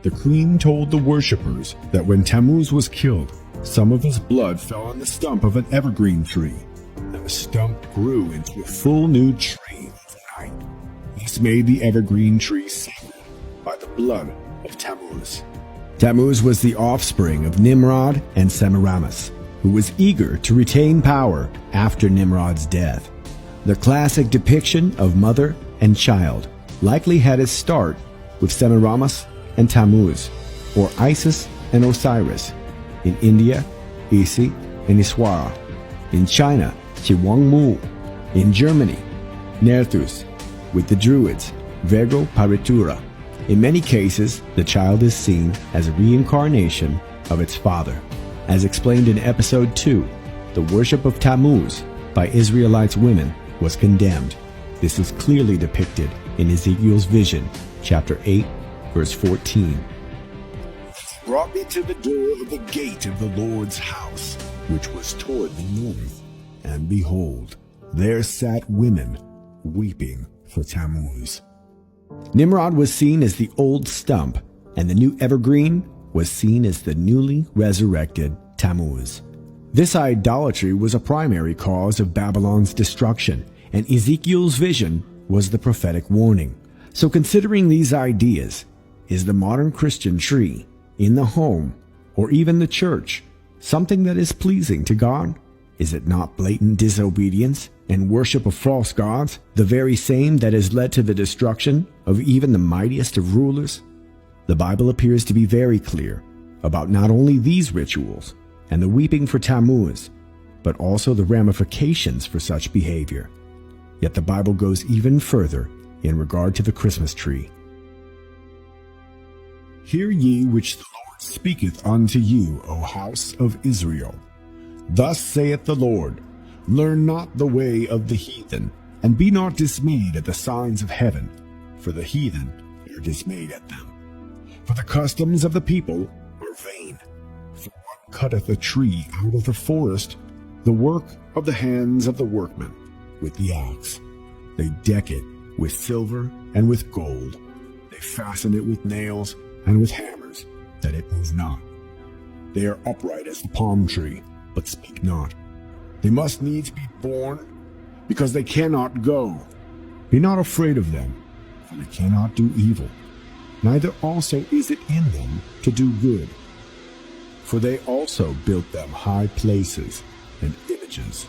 The queen told the worshippers that when Tammuz was killed, some of his blood fell on the stump of an evergreen tree, and the stump grew into a full new tree overnight. This made the evergreen tree sacred by the blood of Tammuz. Tammuz was the offspring of Nimrod and Semiramis, who was eager to retain power after Nimrod's death. The classic depiction of mother and child likely had its start with Semiramis and Tammuz, or Isis and Osiris. In India, Isi and Iswara. In China, Chiwangmu. In Germany, Nerthus. With the Druids, Virgo Paritura. In many cases, the child is seen as a reincarnation of its father. As explained in Episode 2, the worship of Tammuz by Israelites women was condemned. This is clearly depicted in Ezekiel's vision, chapter 8, verse 14. Brought me to the door of the gate of the Lord's house, which was toward the north, and behold, there sat women weeping for Tammuz. Nimrod was seen as the old stump, and the new evergreen was seen as the newly resurrected Tammuz. This idolatry was a primary cause of Babylon's destruction, and Ezekiel's vision was the prophetic warning. So considering these ideas, is the modern Christian tree, in the home, or even the church, something that is pleasing to God? Is it not blatant disobedience and worship of false gods, the very same that has led to the destruction of even the mightiest of rulers? The Bible appears to be very clear about not only these rituals and the weeping for Tammuz, but also the ramifications for such behavior. Yet the Bible goes even further in regard to the Christmas tree. Hear ye which the Lord speaketh unto you, O house of Israel. Thus saith the Lord, learn not the way of the heathen, and be not dismayed at the signs of heaven, for the heathen are dismayed at them. For the customs of the people are vain. For what cutteth a tree out of the forest, the work of the hands of the workmen, with the axe. They deck it with silver and with gold. They fasten it with nails and with hammers, that it move not. They are upright as the palm tree, but speak not. They must needs be born, because they cannot go. Be not afraid of them, for they cannot do evil, neither also is it in them to do good. For they also built them high places, and images,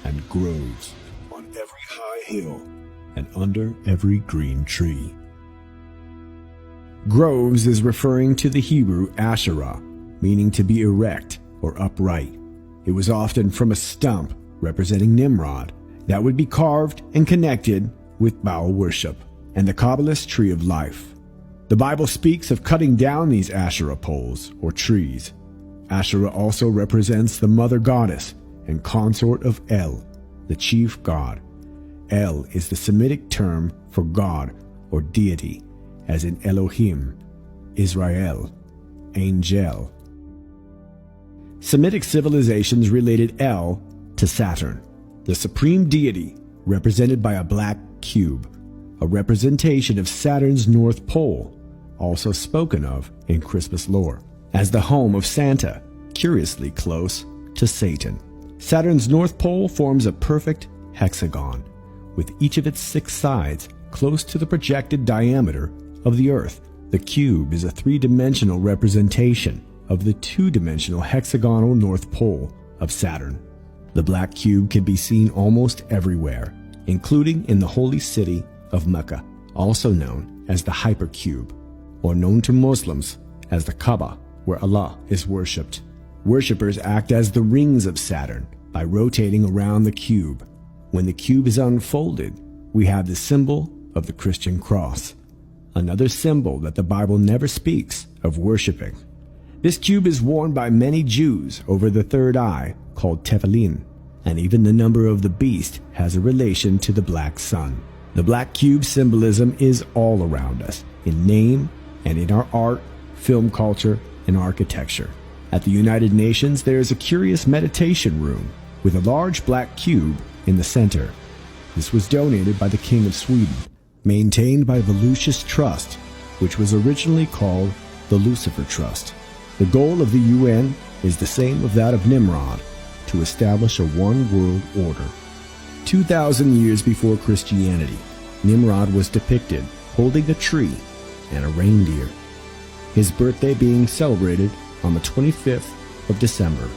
and groves, on every high hill, and under every green tree. Groves is referring to the Hebrew Asherah, meaning to be erect or upright. It was often from a stump representing Nimrod that would be carved and connected with Baal worship and the Kabbalist tree of life. The Bible speaks of cutting down these Asherah poles or trees. Asherah also represents the mother goddess and consort of El, the chief god. El is the Semitic term for God or deity, as in Elohim, Israel, Angel. Semitic civilizations related El to Saturn, the supreme deity represented by a black cube, a representation of Saturn's North Pole, also spoken of in Christmas lore, as the home of Santa, curiously close to Satan. Saturn's North Pole forms a perfect hexagon, with each of its 6 sides close to the projected diameter of the Earth. The cube is a 3-dimensional representation of the 2-dimensional hexagonal North Pole of Saturn. The black cube can be seen almost everywhere, including in the holy city of Mecca, also known as the Hypercube, or known to Muslims as the Kaaba, where Allah is worshipped. Worshippers act as the rings of Saturn by rotating around the cube. When the cube is unfolded, we have the symbol of the Christian cross, another symbol that the Bible never speaks of worshiping. This cube is worn by many Jews over the third eye, called tefillin, and even the number of the beast has a relation to the black sun. The black cube symbolism is all around us, in name and in our art, film culture, and architecture. At the United Nations, there is a curious meditation room with a large black cube in the center. This was donated by the King of Sweden, maintained by the Lucius Trust, which was originally called the Lucifer Trust. The goal of the UN is the same of that of Nimrod, to establish a one-world order. 2,000 years before Christianity, Nimrod was depicted holding a tree and a reindeer, his birthday being celebrated on the 25th of December.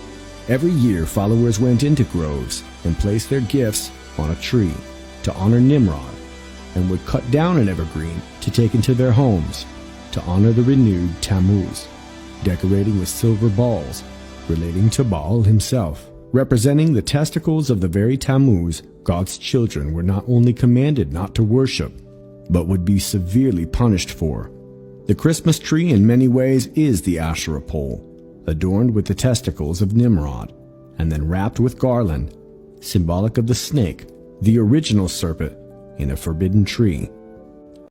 Every year, followers went into groves and placed their gifts on a tree to honor Nimrod, and would cut down an evergreen to take into their homes to honor the renewed Tammuz, decorating with silver balls relating to Baal himself. Representing the testicles of the very Tammuz, God's children were not only commanded not to worship, but would be severely punished for. The Christmas tree in many ways is the Asherah pole, adorned with the testicles of Nimrod, and then wrapped with garland, symbolic of the snake, the original serpent, in a forbidden tree.